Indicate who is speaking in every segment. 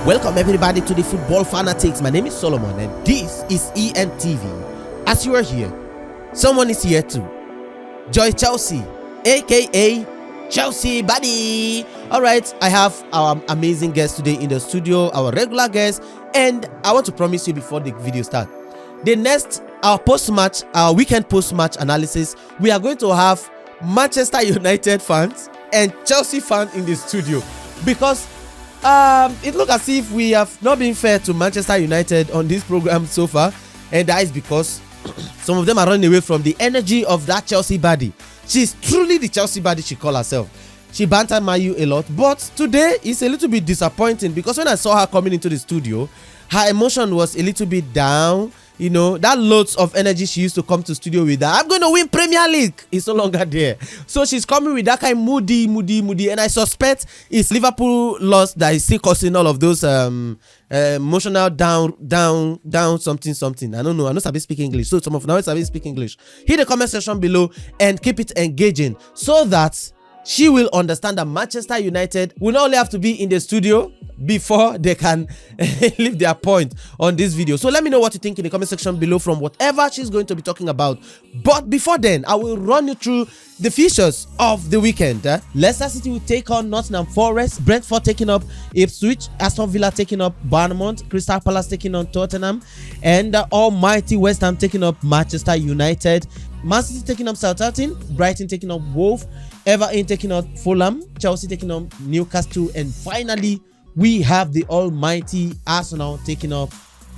Speaker 1: Welcome everybody to the Football Fanatics. My name is Solomon and this is EMTV. As you are here, someone is here too. Joy Chelsea, aka Chelsea Buddy. Alright, I have our amazing guest today in the studio, our regular guest, and I want to promise you before the video starts, the next, our weekend post-match analysis, we are going to have Manchester United fans and Chelsea fans in the studio, because it looks as if we have not been fair to Manchester United on this program so far, and that is because some of them are running away from the energy of that Chelsea baddie. She's truly the Chelsea baddie she calls herself. She bantered Mayu a lot, but today is a little bit disappointing because when I saw her coming into the studio, her emotion was a little bit down. You know, that loads of energy she used to come to studio with, that I'm going to win Premier League, is no longer there. So she's coming with that kind of moody, and I suspect it's Liverpool loss that is still causing all of those emotional down something. I don't know. I know Sabi speak English, so some of now Sabi speak English. Hit the comment section below and keep it engaging so that she will understand that Manchester United will not only have to be in the studio before they can leave their point on this video. So let me know what you think in the comment section below from whatever she's going to be talking about. But before then, I will run you through the fixtures of the weekend. Leicester City will take on Nottingham Forest, Brentford taking up Ipswich, Aston Villa taking up Bournemouth, Crystal Palace taking on Tottenham, and almighty West Ham taking up Manchester United. Man City taking up Southampton, Brighton taking up Wolves, Everton taking up Fulham, Chelsea taking up Newcastle, and finally we have the almighty Arsenal taking up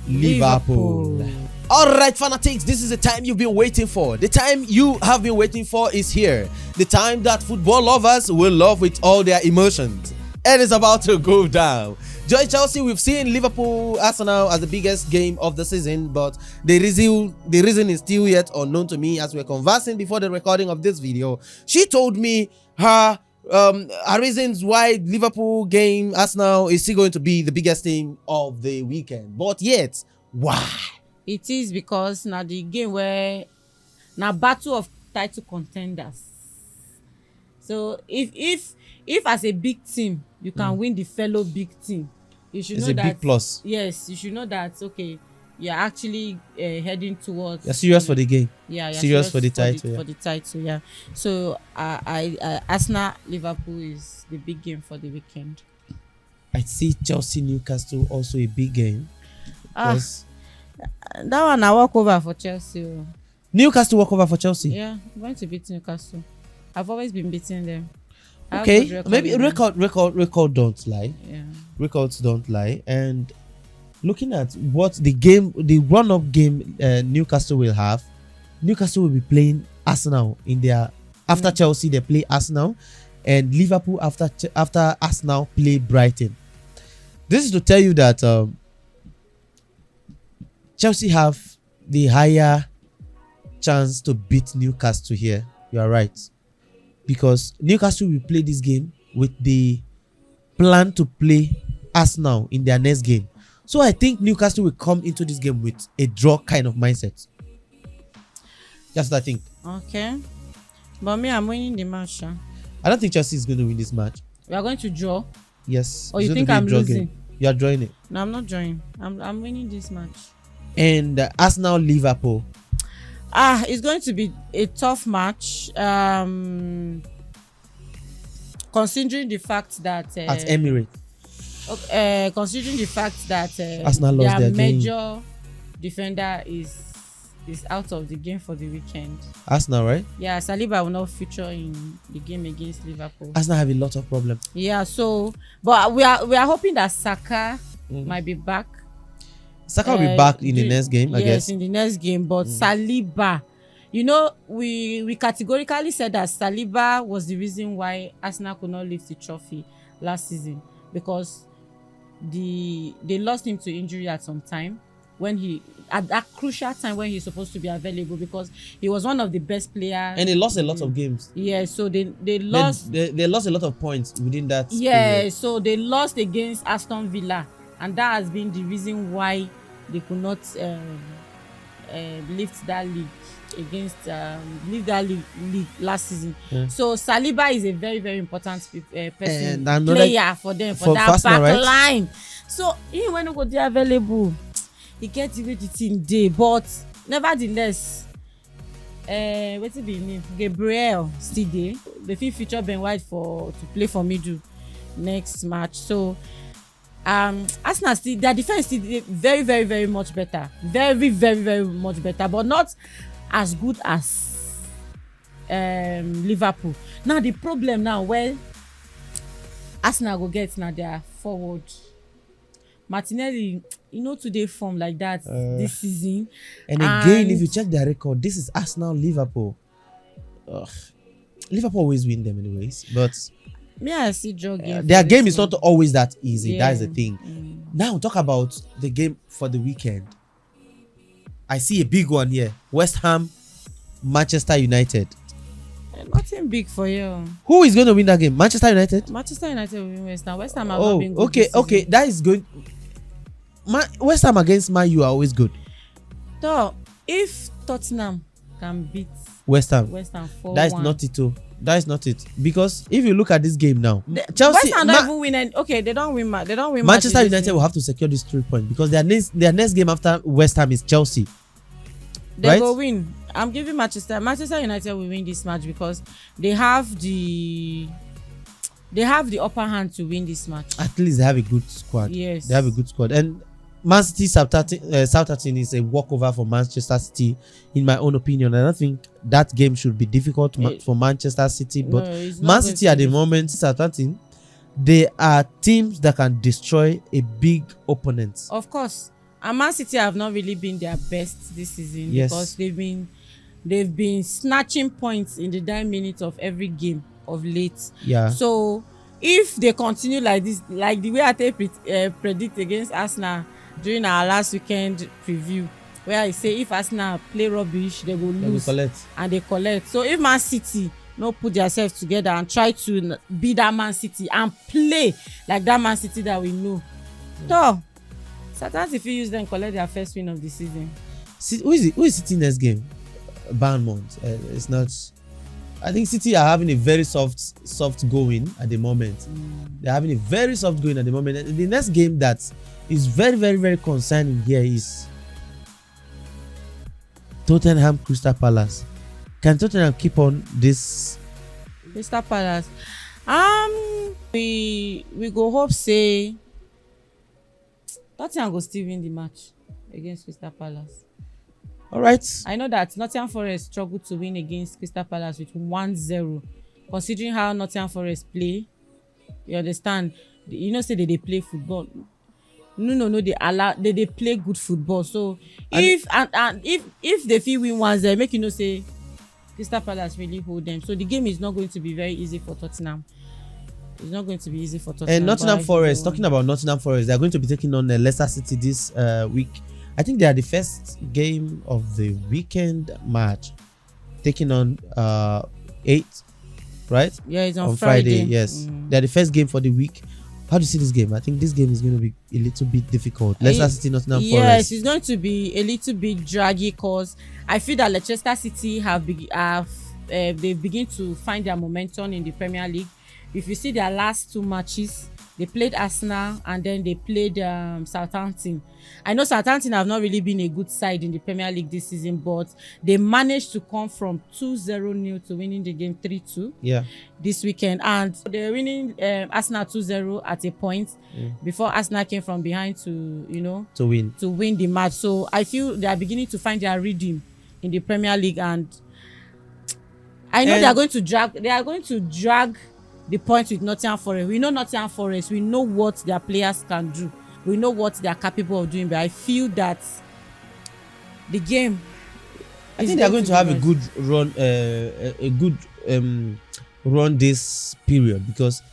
Speaker 1: Liverpool. Alright fanatics, this is the time you've been waiting for. The time you have been waiting for is here. The time that football lovers will love with all their emotions. And it's about to go down. Joy Chelsea, we've seen Liverpool Arsenal as the biggest game of the season, but the reason is still yet unknown to me. As we're conversing before the recording of this video, she told me her reasons why Liverpool game Arsenal is still going to be the biggest game of the weekend. But yet, why?
Speaker 2: It is because now the game where now battle of title contenders. So if as a big team you can win the fellow big team, you should know that big plus. Yes, you should know that. Okay, you're actually heading towards.
Speaker 1: You're serious for the game.
Speaker 2: Yeah, you're
Speaker 1: serious for the title.
Speaker 2: For the title, yeah. So Arsenal Liverpool is the big game for the weekend.
Speaker 1: I see Chelsea Newcastle also a big game.
Speaker 2: That one I walk over for Chelsea.
Speaker 1: Newcastle walk over for Chelsea.
Speaker 2: Yeah, I'm going to beat Newcastle. I've always been beating them.
Speaker 1: Okay, maybe record don't lie.
Speaker 2: Yeah,
Speaker 1: records don't lie. And looking at what the run-up game Newcastle will have, Newcastle will be playing Arsenal in their after Chelsea. They play Arsenal, and Liverpool after Arsenal play Brighton. This is to tell you that Chelsea have the higher chance to beat Newcastle here. You are right, because Newcastle will play this game with the plan to play Arsenal in their next game. So I think Newcastle will come into this game with a draw kind of mindset. That's what I think.
Speaker 2: Okay. But me, I'm winning the match.
Speaker 1: I don't think Chelsea is going to win this match.
Speaker 2: We are going to draw?
Speaker 1: Yes.
Speaker 2: Or you think I'm losing?
Speaker 1: You are drawing it.
Speaker 2: No, I'm not drawing. I'm winning this match.
Speaker 1: And Arsenal Liverpool.
Speaker 2: It's going to be a tough match. Considering the fact that
Speaker 1: at Emirates.
Speaker 2: Considering the fact that
Speaker 1: Arsenal lost their
Speaker 2: major defender is out of the game for the weekend.
Speaker 1: Arsenal, right?
Speaker 2: Yeah, Saliba will not feature in the game against Liverpool.
Speaker 1: Arsenal have a lot of problems.
Speaker 2: Yeah, so but we are hoping that Saka might be back.
Speaker 1: Saka will be back in the next game, I guess.
Speaker 2: Yes, in the next game. But Saliba, you know, we categorically said that Saliba was the reason why Arsenal could not lift the trophy last season, because they lost him to injury at some time, when at that crucial time when he's supposed to be available, because he was one of the best players. And
Speaker 1: they lost a lot of games.
Speaker 2: Yeah, so they lost.
Speaker 1: They lost a lot of points within that.
Speaker 2: Yeah,
Speaker 1: period.
Speaker 2: So they lost against Aston Villa, and that has been the reason why they could not lift that league against leave that league last season.
Speaker 1: Yeah.
Speaker 2: So Saliba is a very very important person,
Speaker 1: And another-
Speaker 2: player for them for that
Speaker 1: Arsenal,
Speaker 2: back
Speaker 1: right?
Speaker 2: line. So he when he go dey available, he get the way the team dey, but nevertheless wetin be him name, Gabriel still dey. They fit feature Ben White to play for middle next match. So Arsenal still, their defense still dey very very very much better, very very very much better, but not as good as Liverpool. Now the problem now where Arsenal go get na their forward. Martinelli, you know, to dey form like that this season.
Speaker 1: And again, if you check their record, this is Arsenal, Liverpool. Liverpool always win them anyways, but
Speaker 2: me I see draw game.
Speaker 1: Their game is not always that easy.
Speaker 2: Yeah.
Speaker 1: That is the thing. Now talk about the game for the weekend. I see a big one here. West Ham, Manchester United.
Speaker 2: Nothing big for you.
Speaker 1: Who is going to win that game? Manchester United?
Speaker 2: Manchester United will win West Ham. West Ham have not been good
Speaker 1: okay,
Speaker 2: this season.
Speaker 1: okay. That is going. West Ham against Man U are always good.
Speaker 2: So if Tottenham can beat
Speaker 1: West Ham
Speaker 2: 4-1,
Speaker 1: that is not it too. That is not it, because if you look at this game now, Chelsea,
Speaker 2: West Ham don't even win. Okay, they don't win. They don't win.
Speaker 1: Manchester
Speaker 2: matches
Speaker 1: United will have to secure these 3 points because their next game after West Ham is Chelsea.
Speaker 2: They
Speaker 1: right?
Speaker 2: will win. I'm giving Manchester United will win this match because they have the upper hand to win this match.
Speaker 1: At least they have a good squad.
Speaker 2: Yes,
Speaker 1: They have a good squad. And Man City Southampton is a walkover for Manchester City, in my own opinion. I don't think that game should be difficult for Manchester City, but Man City at the moment, Southampton, they are teams that can destroy a big opponent.
Speaker 2: Of course, and Man City have not really been their best this season.
Speaker 1: Yes.
Speaker 2: Because they've been snatching points in the dying minutes of every game of late.
Speaker 1: Yeah.
Speaker 2: So if they continue like this, like the way I predict against Arsenal during our last weekend preview, where I say if Arsenal play rubbish, they will lose and they collect. So if Man City no put themselves together and try to beat that Man City and play like that Man City that we know, so sometimes if you use them collect their first win of the season.
Speaker 1: Who is City next game? Bournemouth. It's not. I think City are having a very soft going at the moment. They're having a very soft going at the moment. And the next game that is very very very concerning here is Tottenham Crystal Palace. Can Tottenham keep on this?
Speaker 2: Crystal Palace. We go hope say Tottenham go still win the match against Crystal Palace.
Speaker 1: All right.
Speaker 2: I know that Nottingham Forest struggled to win against Crystal Palace with 1-0. Considering how Nottingham Forest play, you understand? You know, say they play football. No, they play good football. So if they feel win 1-0, make you know say Crystal Palace really hold them. So the game is not going to be very easy for Tottenham. It's not going to be easy for Tottenham.
Speaker 1: And Nottingham Forest, talking about Nottingham Forest, they are going to be taking on Leicester City this week. I think they are the first game of the weekend match, taking on 8, right?
Speaker 2: Yeah, it's on
Speaker 1: Friday. Yes, they are the first game for the week. How do you see this game? I think this game is going to be a little bit difficult. Leicester City, Nottingham Forest.
Speaker 2: Yes, it's going to be a little bit draggy because I feel that Leicester City they begin to find their momentum in the Premier League. If you see their last 2 matches, they played Arsenal and then they played Southampton. I know Southampton have not really been a good side in the Premier League this season, but they managed to come from 2-0 to winning the game 3-2 this weekend. And they're winning Arsenal 2-0 at a point before Arsenal came from behind to win the match. So I feel they are beginning to find their rhythm in the Premier League, and I know they are going to drag the point with Nottingham Forest. We know Nottingham Forest. We know what their players can do. We know what they are capable of doing. But I feel that the game.
Speaker 1: I think they are going to have a good run this period, because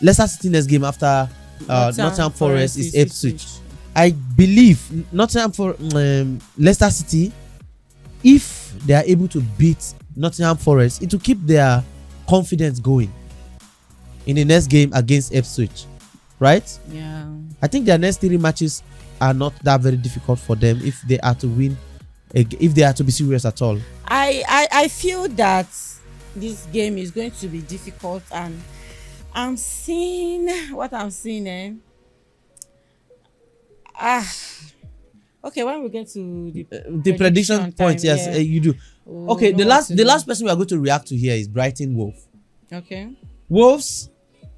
Speaker 1: Leicester City next game after Nottingham Forest is Ipswich. I believe Leicester City, if they are able to beat Nottingham Forest, it will keep their confidence going in the next game against Ipswich, right?
Speaker 2: Yeah.
Speaker 1: I think their next 3 matches are not that very difficult for them if they are to win if they are to be serious at all?
Speaker 2: I feel that this game is going to be difficult, and I'm seeing what I'm seeing. Okay, when we get to the
Speaker 1: prediction point,
Speaker 2: time,
Speaker 1: yes,
Speaker 2: yeah,
Speaker 1: you do.
Speaker 2: we'll
Speaker 1: Okay,
Speaker 2: know
Speaker 1: the
Speaker 2: what to do.
Speaker 1: last person we are going to react to here is Brighton Wolf.
Speaker 2: Okay,
Speaker 1: Wolves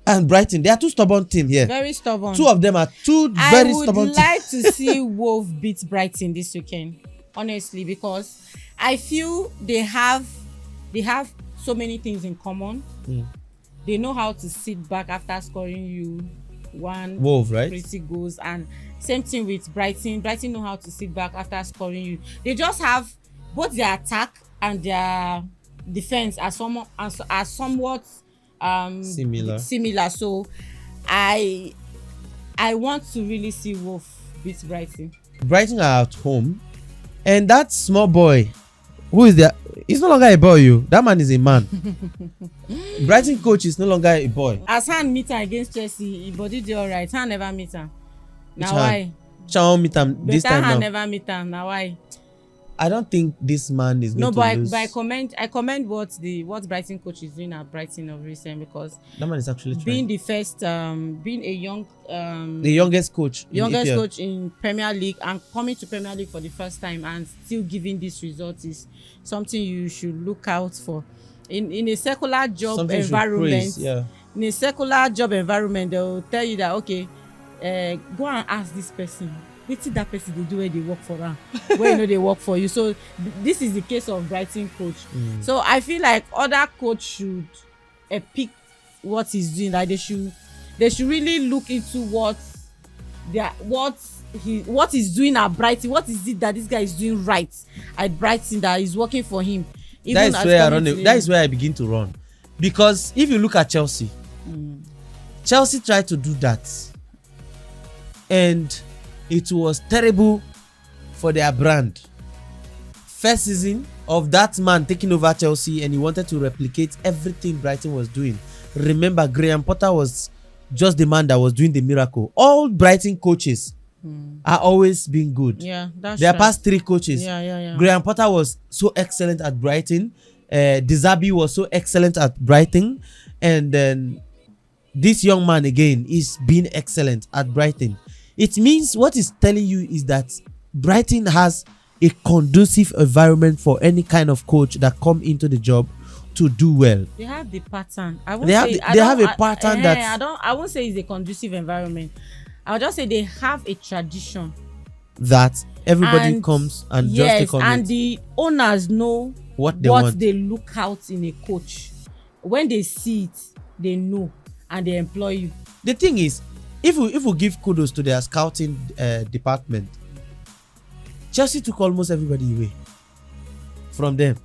Speaker 1: and Brighton, they are two stubborn teams here.
Speaker 2: very stubborn.
Speaker 1: Two of them are two very stubborn
Speaker 2: I would like to see Wolf beat Brighton this weekend, honestly, because I feel they have so many things in common. They know how to sit back after scoring you one
Speaker 1: Wolf, right?
Speaker 2: pretty goals, and same thing with Brighton. Brighton know how to sit back after scoring you. They just have both their attack and their defense are somewhat similar. So I want to really see Wolf beat Brighton.
Speaker 1: Brighton are at home, and that small boy, who is there? He's no longer a boy. That man is a man. Brighton coach is no longer a boy.
Speaker 2: As Han meet am against Chelsea, he body dey alright. Han never meet am. Na
Speaker 1: Which
Speaker 2: why?
Speaker 1: Chan meet am this
Speaker 2: Better
Speaker 1: time
Speaker 2: Han
Speaker 1: now.
Speaker 2: never meet am. Na why?
Speaker 1: I don't think this man is going to lose.
Speaker 2: But I commend what Brighton coach is doing at Brighton of recent, because
Speaker 1: That man is actually
Speaker 2: being
Speaker 1: trying.
Speaker 2: the first being a young
Speaker 1: The youngest coach. in EPL.
Speaker 2: coach in Premier League and coming to Premier League for the first time and still giving this result is something you should look out for. In a secular job
Speaker 1: Something you should
Speaker 2: environment,
Speaker 1: praise, yeah.
Speaker 2: in a secular job environment, they will tell you that, okay, go and ask this person wetin that person dey do where they work for am, where you know they work for you. So this is the case of Brighton coach. So I feel like other coach should pick what he's doing. Like they should really look into what he's doing at Brighton. What is it that this guy is doing right at Brighton that is working for him?
Speaker 1: That is where I begin to run, because if you look at Chelsea, Chelsea tried to do that, and it was terrible for their brand. First season of that man taking over Chelsea, and he wanted to replicate everything Brighton was doing. Remember, Graham Potter was just the man that was doing the miracle. All Brighton coaches are always been good.
Speaker 2: Yeah, that's
Speaker 1: Their
Speaker 2: right.
Speaker 1: past three coaches.
Speaker 2: Yeah.
Speaker 1: Graham Potter was so excellent at Brighton. De Zerbi was so excellent at Brighton, and then this young man again is being excellent at Brighton. It means what it's telling you is that Brighton has a conducive environment for any kind of coach that come into the job to do well.
Speaker 2: They have the pattern. I
Speaker 1: They have a pattern that
Speaker 2: I won't say it's a conducive environment. I'll just say they have a tradition.
Speaker 1: that everybody
Speaker 2: And
Speaker 1: comes and just
Speaker 2: yes,
Speaker 1: take on
Speaker 2: and
Speaker 1: it.
Speaker 2: the owners know
Speaker 1: What they want.
Speaker 2: they look out in a coach. When they see it, they know and they employ you.
Speaker 1: The thing is, if we give kudos to their scouting department, Chelsea took almost everybody away from them,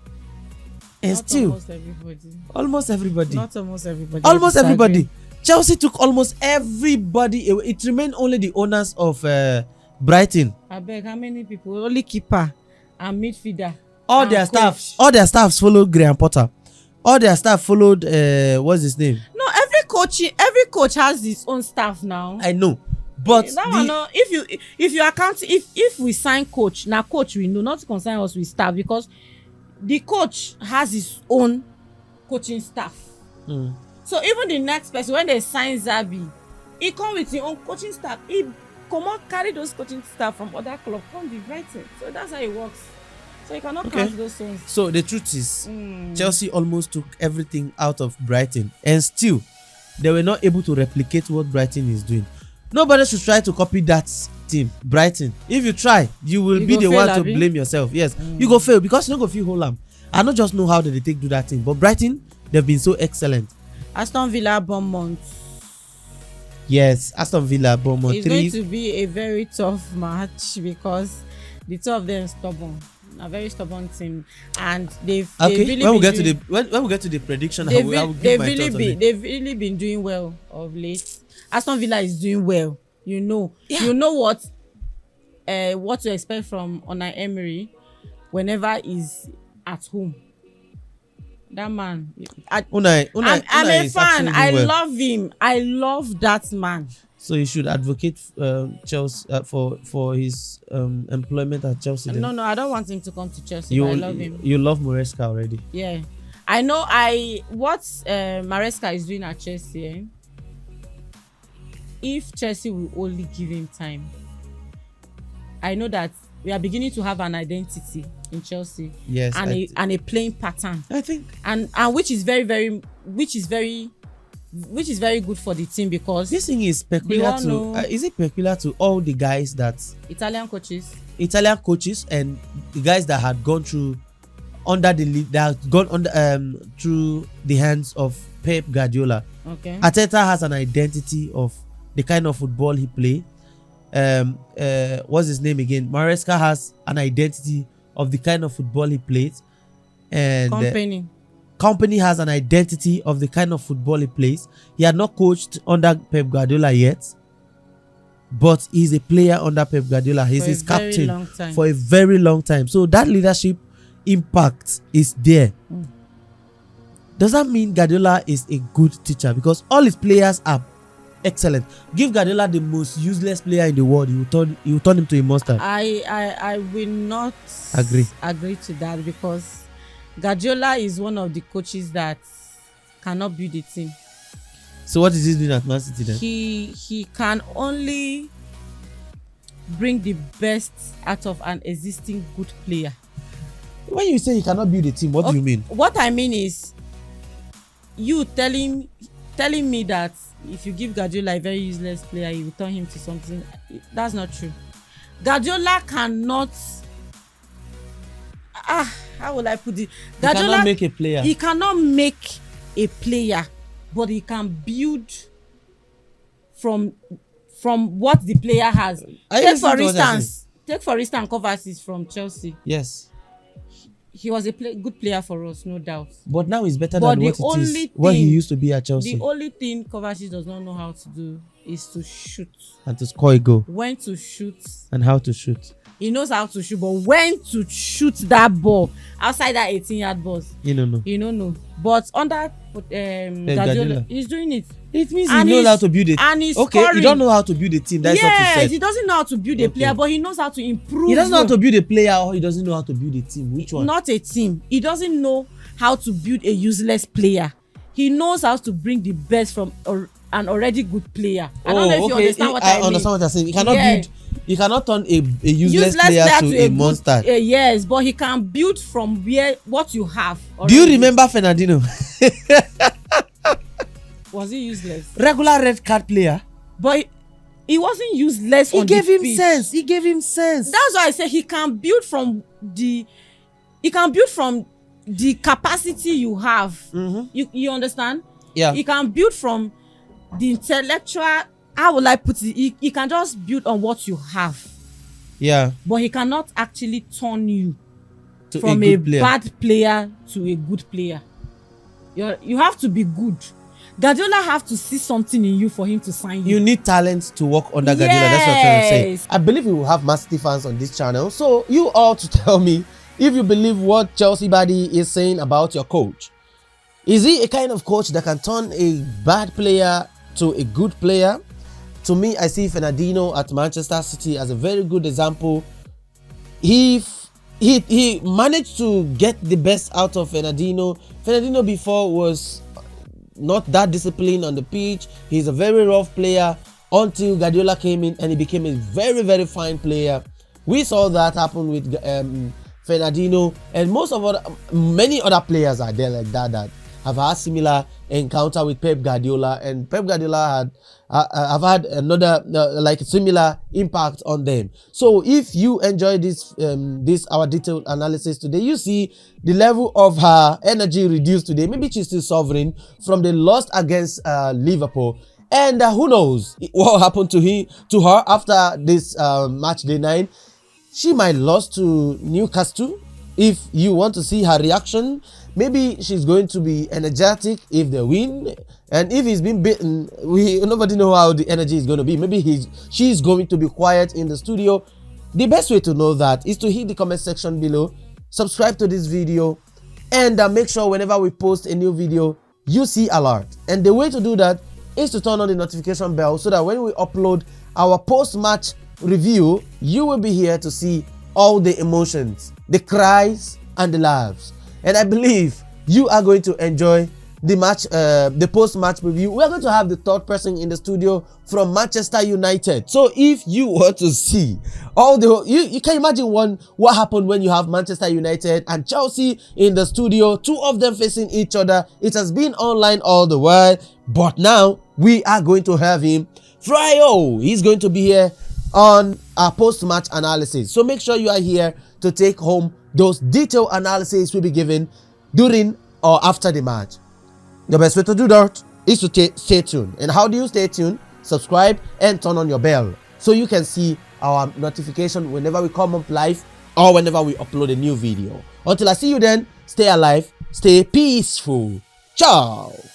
Speaker 1: and
Speaker 2: Not
Speaker 1: still
Speaker 2: almost everybody.
Speaker 1: almost everybody,
Speaker 2: Not almost everybody.
Speaker 1: almost
Speaker 2: I disagree.
Speaker 1: everybody. Chelsea took almost everybody away. It remained only the owners of Brighton.
Speaker 2: I beg, how many people? Only keeper and midfielder.
Speaker 1: All
Speaker 2: and
Speaker 1: their
Speaker 2: coach.
Speaker 1: all their staffs followed Graham Potter. All their staff followed what's his name?
Speaker 2: No, every coach has his own staff now.
Speaker 1: I know, but
Speaker 2: That one, no, if you account, if we sign coach, now coach we know, not to concern us with staff, because the coach has his own coaching staff. So even the next person, when they sign Zabi, he come with his own coaching staff. He come on carry those coaching staff from other club, come the Brighton. So that's how it works. So you cannot count those ones.
Speaker 1: So the truth is, Chelsea almost took everything out of Brighton, and still they were not able to replicate what Brighton is doing. Nobody should try to copy that team, Brighton. If you try, you will be the one to blame yourself. Yes, you go fail because you no go fit hold am. I not just know how they take do that thing, but Brighton, they've been so excellent.
Speaker 2: Aston Villa, Bournemouth.
Speaker 1: Yes, Aston Villa, Bournemouth.
Speaker 2: It's going to be a very tough match because the two of them stubborn. A very stubborn team, and they've really
Speaker 1: when we get to the prediction, I will give my thoughts on it.
Speaker 2: They've really been doing well of late. Aston Villa is doing well. You know what to expect from Unai Emery whenever he's at home. That man,
Speaker 1: Unai
Speaker 2: I'm a
Speaker 1: is
Speaker 2: fan.
Speaker 1: actually
Speaker 2: I
Speaker 1: doing well.
Speaker 2: love him. I love that man
Speaker 1: So you should advocate Chelsea for his employment at Chelsea. Then.
Speaker 2: No, I don't want him to come to Chelsea. But I love him.
Speaker 1: You love Maresca already.
Speaker 2: Yeah, I know. What Maresca is doing at Chelsea. If Chelsea will only give him time, I know that we are beginning to have an identity in Chelsea.
Speaker 1: Yes,
Speaker 2: and a playing pattern.
Speaker 1: I think,
Speaker 2: and which is very good for the team, because
Speaker 1: this thing is peculiar to. Is it peculiar to all the guys that
Speaker 2: Italian coaches
Speaker 1: and the guys that had gone through through the hands of Pep Guardiola?
Speaker 2: Okay.
Speaker 1: Arteta has an identity of the kind of football he play. What's his name again? Maresca has an identity of the kind of football he plays, and Company has an identity of the kind of football he plays. He had not coached under Pep Guardiola yet, but he's a player under Pep Guardiola. He's his captain for a very long time. So that leadership impact is there. Does that mean Guardiola is a good teacher? Because all his players are excellent. Give Guardiola the most useless player in the world, you will turn him to a monster.
Speaker 2: I will not agree to that, because Guardiola is one of the coaches that cannot build a team.
Speaker 1: So what is he doing at Man City then?
Speaker 2: He can only bring the best out of an existing good player.
Speaker 1: When you say he cannot build a team, what do you mean?
Speaker 2: What I mean is, you telling me that if you give Guardiola a very useless player, you will turn him to something. That's not true. Guardiola cannot. How will I put it? Guardiola
Speaker 1: cannot make a player.
Speaker 2: He cannot make a player, but he can build from what the player has. Take for instance, Kovacic from Chelsea.
Speaker 1: Yes.
Speaker 2: He was a good player for us, no doubt.
Speaker 1: But now he's better than what he used to be at Chelsea.
Speaker 2: The only thing Kovacic does not know how to do is to shoot.
Speaker 1: And to score a goal.
Speaker 2: When to shoot.
Speaker 1: And how to shoot.
Speaker 2: He knows how to shoot, but when to shoot that ball outside that 18-yard box,
Speaker 1: you don't know.
Speaker 2: You don't know. But under Guardiola, he's doing it.
Speaker 1: It means he knows how to build it.
Speaker 2: And he's
Speaker 1: okay,
Speaker 2: scoring.
Speaker 1: He don't know how to build a team. That's what you said.
Speaker 2: Yes, he doesn't know how to build a player, but he knows how to improve.
Speaker 1: He doesn't know how to build a player, or he doesn't know how to build a team. Which one?
Speaker 2: Not a team. He doesn't know how to build a useless player. He knows how to bring the best from an already good player. I don't know if you understand what I mean.
Speaker 1: I understand what you're saying. He cannot build. He cannot turn a useless player to a monster.
Speaker 2: Yes, but he can build from what you have
Speaker 1: Do
Speaker 2: already.
Speaker 1: you remember Fernandinho?
Speaker 2: Was he useless?
Speaker 1: Regular red card player.
Speaker 2: But he wasn't useless.
Speaker 1: He gave him sense. He gave him sense.
Speaker 2: That's why I say he can build from the capacity you have.
Speaker 1: Mm-hmm.
Speaker 2: You understand?
Speaker 1: Yeah.
Speaker 2: He can build from the intellectual. How will I put it? He can just build on what you have.
Speaker 1: Yeah.
Speaker 2: But he cannot actually turn you from a bad player to a good player. You have to be good. Guardiola have to see something in you for him to sign you.
Speaker 1: You need talent to work under Guardiola. That's what I'm trying to say. I believe we will have Man City fans on this channel. So you all to tell me if you believe what Chelsea Buddy is saying about your coach. Is he a kind of coach that can turn a bad player to a good player? To me, I see Fernandinho at Manchester City as a very good example. He managed to get the best out of Fernandinho. Fernandinho before was not that disciplined on the pitch. He's a very rough player until Guardiola came in and he became a very, very fine player. We saw that happen with Fernandinho, and many other players are there like that have had similar encounter with Pep Guardiola, and Pep Guardiola have had another like similar impact on them. So if you enjoy this our detailed analysis today, you see the level of her energy reduced today. Maybe she's still suffering from the loss against Liverpool, and who knows what happened to her after this match day 9. She might lose to Newcastle. If you want to see her reaction, maybe she's going to be energetic if they win, and if he's been beaten, nobody know how the energy is going to be. Maybe she's going to be quiet in the studio. The best way to know that is to hit the comment section below, subscribe to this video, and make sure whenever we post a new video, you see alert. And the way to do that is to turn on the notification bell so that when we upload our post-match review, you will be here to see all the emotions, the cries, and the laughs. And I believe you are going to enjoy the match, the post-match review. We are going to have the third person in the studio from Manchester United. So if you want to see all the, you can imagine what happened when you have Manchester United and Chelsea in the studio, two of them facing each other. It has been online all the while, but now we are going to have him. Fryo, he's going to be here on our post-match analysis. So make sure you are here to take home those detailed analysis we'll be giving during or after the match. The best way to do that is to stay tuned. And how do you stay tuned? Subscribe and turn on your bell so you can see our notification whenever we come up live or whenever we upload a new video. Until I see you then, stay alive, stay peaceful. Ciao.